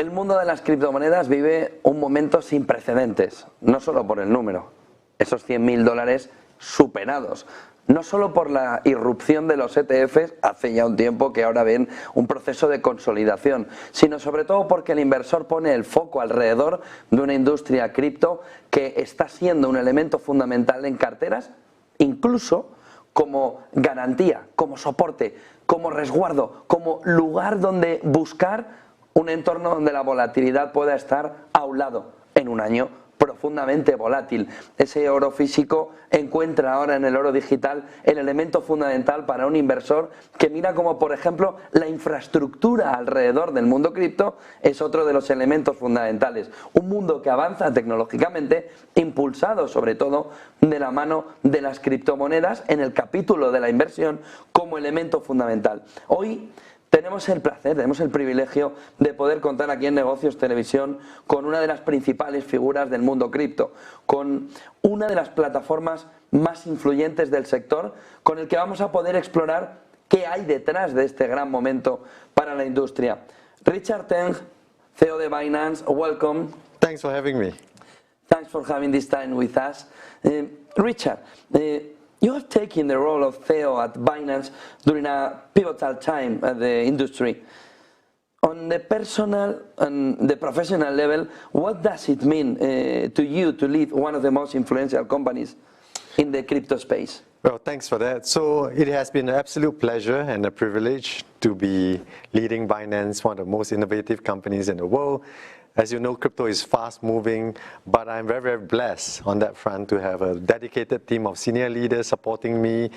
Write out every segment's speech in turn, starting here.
El mundo de las criptomonedas vive un momento sin precedentes, no solo por el número, esos $100.000 superados, no solo por la irrupción de los ETFs hace ya un tiempo que ahora ven un proceso de consolidación, sino sobre todo porque el inversor pone el foco alrededor de una industria cripto que está siendo un elemento fundamental en carteras, incluso como garantía, como soporte, como resguardo, como lugar donde buscar un entorno donde la volatilidad pueda estar a un lado en un año profundamente volátil. Ese oro físico encuentra ahora en el oro digital el elemento fundamental para un inversor que mira como, por ejemplo, la infraestructura alrededor del mundo cripto es otro de los elementos fundamentales. Un mundo que avanza tecnológicamente, impulsado sobre todo de la mano de las criptomonedas en el capítulo de la inversión como elemento fundamental. Hoy tenemos el placer, tenemos el privilegio de poder contar aquí en Negocios Televisión con una de las principales figuras del mundo cripto, con una de las plataformas más influyentes del sector, con el que vamos a poder explorar qué hay detrás de este gran momento para la industria. Richard Teng, CEO de Binance, welcome. Thanks for having me. Thanks for having this time with us. Richard, you have taken the role of CEO at Binance during a pivotal time at the industry. On the personal and the professional level, what does it mean to you to lead one of the most influential companies in the crypto space? Well, thanks for that. So it has been an absolute pleasure and a privilege to be leading Binance, one of the most innovative companies in the world. As you know, crypto is fast moving, but I'm very, very blessed on that front to have a dedicated team of senior leaders supporting me,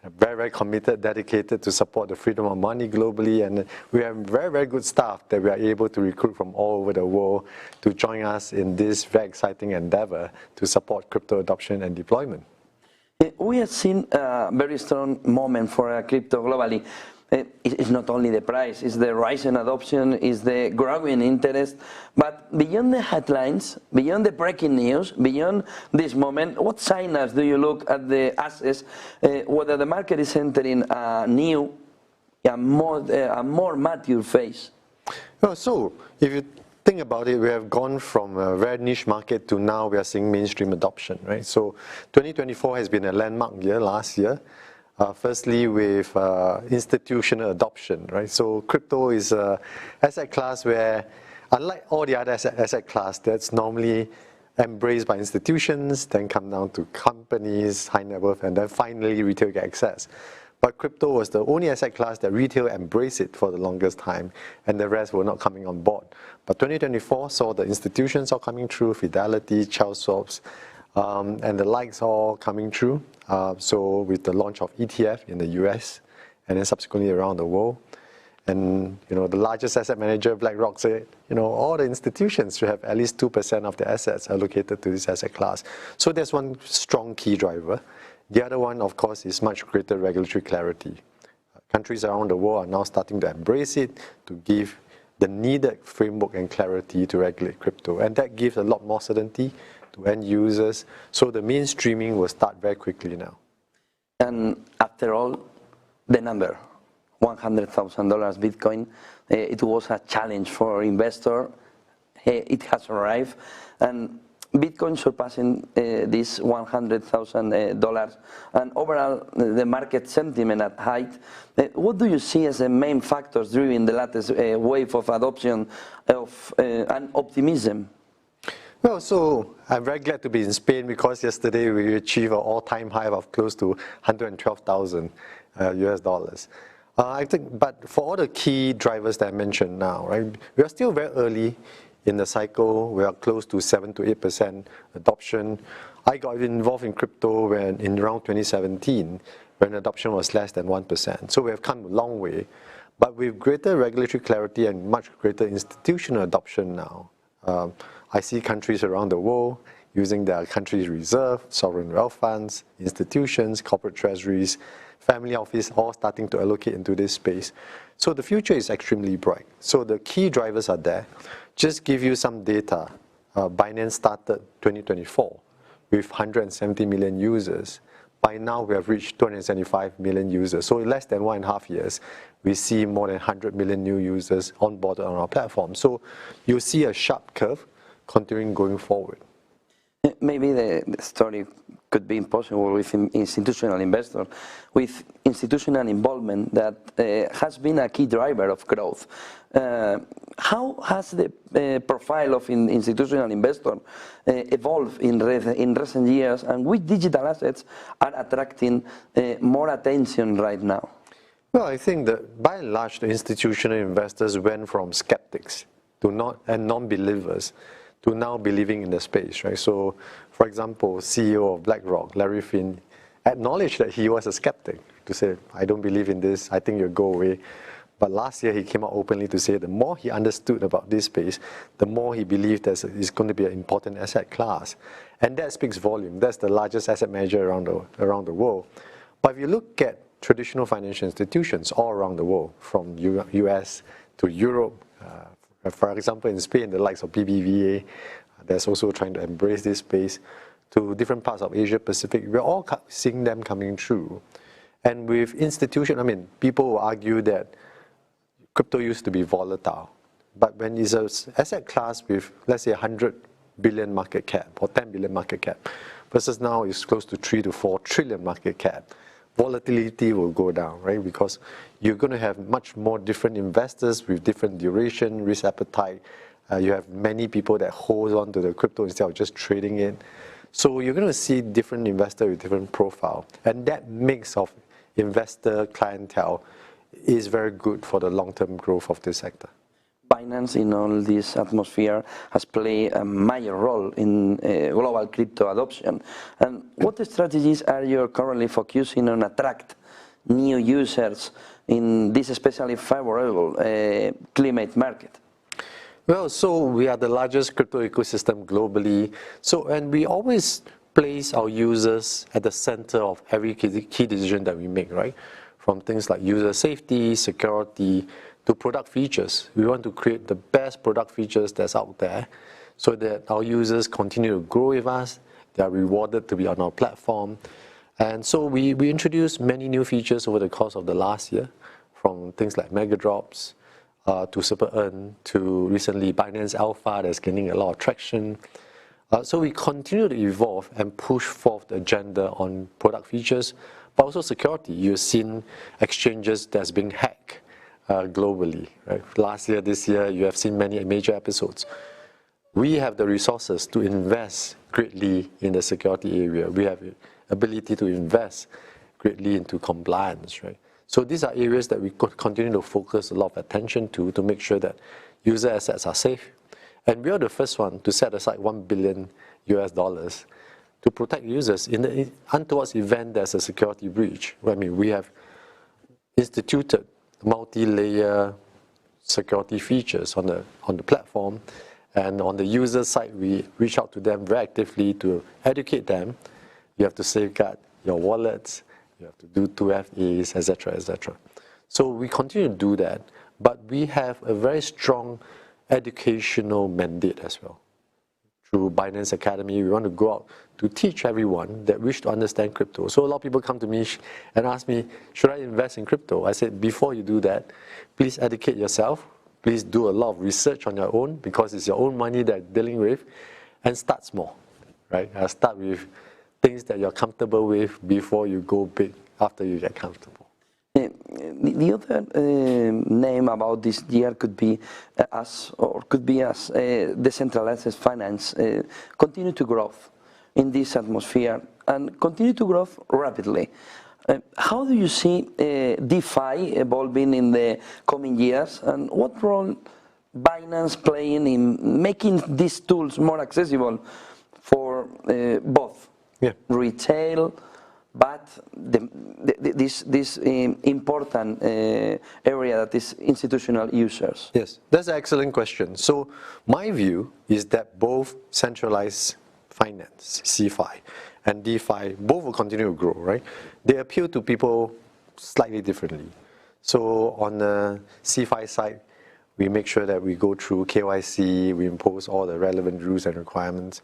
very, very committed, dedicated to support the freedom of money globally. And we have very, very good staff that we are able to recruit from all over the world to join us in this very exciting endeavor to support crypto adoption and deployment. We have seen a very strong moment for crypto globally. It's not only the price, it's the rise in adoption, it's the growing interest. But beyond the headlines, beyond the breaking news, beyond this moment, what signals do you look at the assets, whether the market is entering a new, a more mature phase? Well, so if you think about it, we have gone from a very niche market to now we are seeing mainstream adoption, right? So 2024 has been a landmark year last year. Firstly, with institutional adoption, right? So crypto is an asset class where, unlike all the other asset class that's normally embraced by institutions, then come down to companies, high net worth, and then finally retail get access. But crypto was the only asset class that retail embraced it for the longest time, and the rest were not coming on board. But 2024 saw the institutions all coming through, Fidelity, Charles Schwab, and the likes all coming through. So with the launch of ETF in the US and then subsequently around the world. And the largest asset manager, BlackRock, said, all the institutions should have at least 2% of their assets allocated to this asset class. So there's one strong key driver. The other one, of course, is much greater regulatory clarity. Countries around the world are now starting to embrace it to give the needed framework and clarity to regulate crypto. And that gives a lot more certainty to end users, so the mainstreaming will start very quickly now. And after all, the number, $100,000 Bitcoin, it was a challenge for investor. It has arrived, and Bitcoin surpassing this $100,000, and overall the market sentiment at height. What do you see as the main factors driving the latest wave of adoption of and optimism? Well, so I'm very glad to be in Spain because yesterday we achieved an all-time high of close to 112,000 US dollars. I think, but for all the key drivers that I mentioned now, right, we are still very early in the cycle. We are close to 7 to 8% adoption. I got involved in crypto in around 2017 when adoption was less than 1%. So we have come a long way. But with greater regulatory clarity and much greater institutional adoption now, I see countries around the world using their country's reserve, sovereign wealth funds, institutions, corporate treasuries, family office, all starting to allocate into this space. So the future is extremely bright. So the key drivers are there. Just give you some data. Binance started 2024 with 170 million users. By now, we have reached 275 million users. So in less than 1.5 years, we see more than 100 million new users onboarded on our platform. So you'll see a sharp curve continuing going forward. Maybe the story could be impossible with institutional investors, with institutional involvement that has been a key driver of growth. How has the profile of institutional investor evolved in recent years, and which digital assets are attracting more attention right now? Well, I think that by and large, the institutional investors went from skeptics to non-believers to now believing in the space, right? So, for example, CEO of BlackRock, Larry Finn, acknowledged that he was a skeptic, to say, I don't believe in this, I think you'll go away. But last year, he came out openly to say the more he understood about this space, the more he believed that it's going to be an important asset class. And that speaks volume. That's the largest asset manager around the world. But if you look at traditional financial institutions all around the world, from US to Europe, for example, in Spain, the likes of BBVA, that's also trying to embrace this space, to different parts of Asia Pacific, we're all seeing them coming through. And with institutions, I mean, people will argue that crypto used to be volatile. But when it's an asset class with, let's say, 100 billion market cap or 10 billion market cap, versus now it's close to 3 to 4 trillion market cap, volatility will go down, right? Because you're going to have much more different investors with different duration, risk appetite. You have many people that hold on to the crypto instead of just trading it. So you're going to see different investors with different profile. And that mix of investor clientele is very good for the long-term growth of this sector. Binance, in all this atmosphere, has played a major role in global crypto adoption. And what strategies are you currently focusing on attract new users in this especially favorable climate market? Well, so we are the largest crypto ecosystem globally. So, and we always place our users at the center of every key decision that we make, right? From things like user safety, security, to product features. We want to create the best product features that's out there so that our users continue to grow with us. They are rewarded to be on our platform. And so we introduced many new features over the course of the last year, from things like Mega Drops to Super Earn to recently Binance Alpha that's gaining a lot of traction. So we continue to evolve and push forth the agenda on product features, but also security. You've seen exchanges that's being hacked globally. Right? Last year, this year, you have seen many major episodes. We have the resources to invest greatly in the security area. We have the ability to invest greatly into compliance. Right? So these are areas that we continue to focus a lot of attention to make sure that user assets are safe. And we are the first one to set aside $1 billion to protect users in the untoward event there's a security breach. I mean, we have instituted multi-layer security features on the platform, and on the user side, we reach out to them very actively to educate them. You have to safeguard your wallets, you have to do 2FAs, etc., etc. So we continue to do that, but we have a very strong educational mandate as well. Through Binance Academy, we want to go out to teach everyone that wish to understand crypto. So a lot of people come to me and ask me, should I invest in crypto? I said, before you do that, please educate yourself. Please do a lot of research on your own, because it's your own money that you're dealing with, and start small, right? Start with things that you're comfortable with before you go big after you get comfortable. The other name about this year could be decentralized finance continue to grow in this atmosphere and continue to grow rapidly. How do you see DeFi evolving in the coming years, and what role Binance playing in making these tools more accessible for both retail, but this important area that is institutional users? Yes, that's an excellent question. So my view is that both centralized finance, CFI, and DeFi, both will continue to grow, right? They appeal to people slightly differently. So on the CFI side, we make sure that we go through KYC, we impose all the relevant rules and requirements.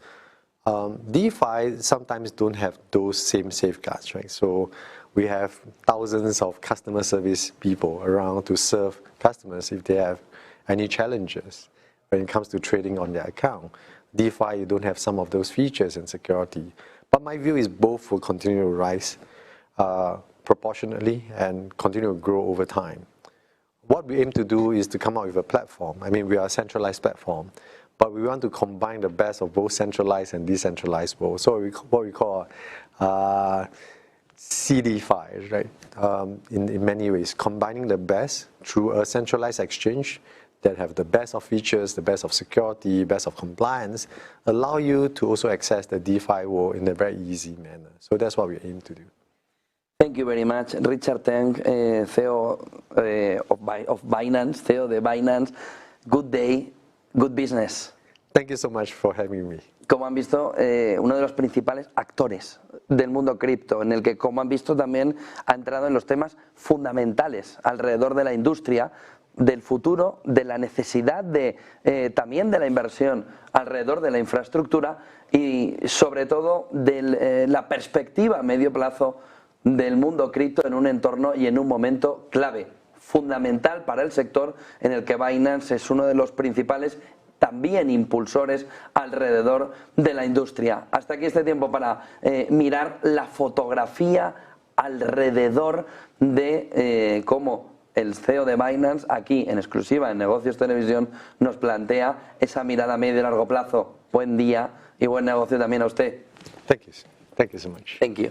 DeFi sometimes don't have those same safeguards, right? So we have thousands of customer service people around to serve customers if they have any challenges when it comes to trading on their account. DeFi, you don't have some of those features and security. But my view is both will continue to rise proportionately and continue to grow over time. What we aim to do is to come out with a platform. I mean, we are a centralized platform, but we want to combine the best of both centralized and decentralized world. So what we call CDFI, right? In many ways, combining the best through a centralized exchange that have the best of features, the best of security, best of compliance, allow you to also access the DeFi world in a very easy manner. So that's what we aim to do. Thank you very much, Richard Teng, CEO of Binance, CEO de Binance. Good day, good business. Thank you so much for having me. Como han visto, uno de los principales actores del mundo cripto, en el que, como han visto, también ha entrado en los temas fundamentales alrededor de la industria, del futuro, de la necesidad también de la inversión alrededor de la infraestructura y, sobre todo, de la perspectiva a medio plazo del mundo cripto en un entorno y en un momento clave, fundamental para el sector, en el que Binance es uno de los principales también impulsores alrededor de la industria. Hasta aquí este tiempo para mirar la fotografía alrededor de cómo el CEO de Binance, aquí en exclusiva en Negocios Televisión, nos plantea esa mirada a medio y largo plazo. Buen día y buen negocio también a usted. Thank you. Thank you so much. Thank you.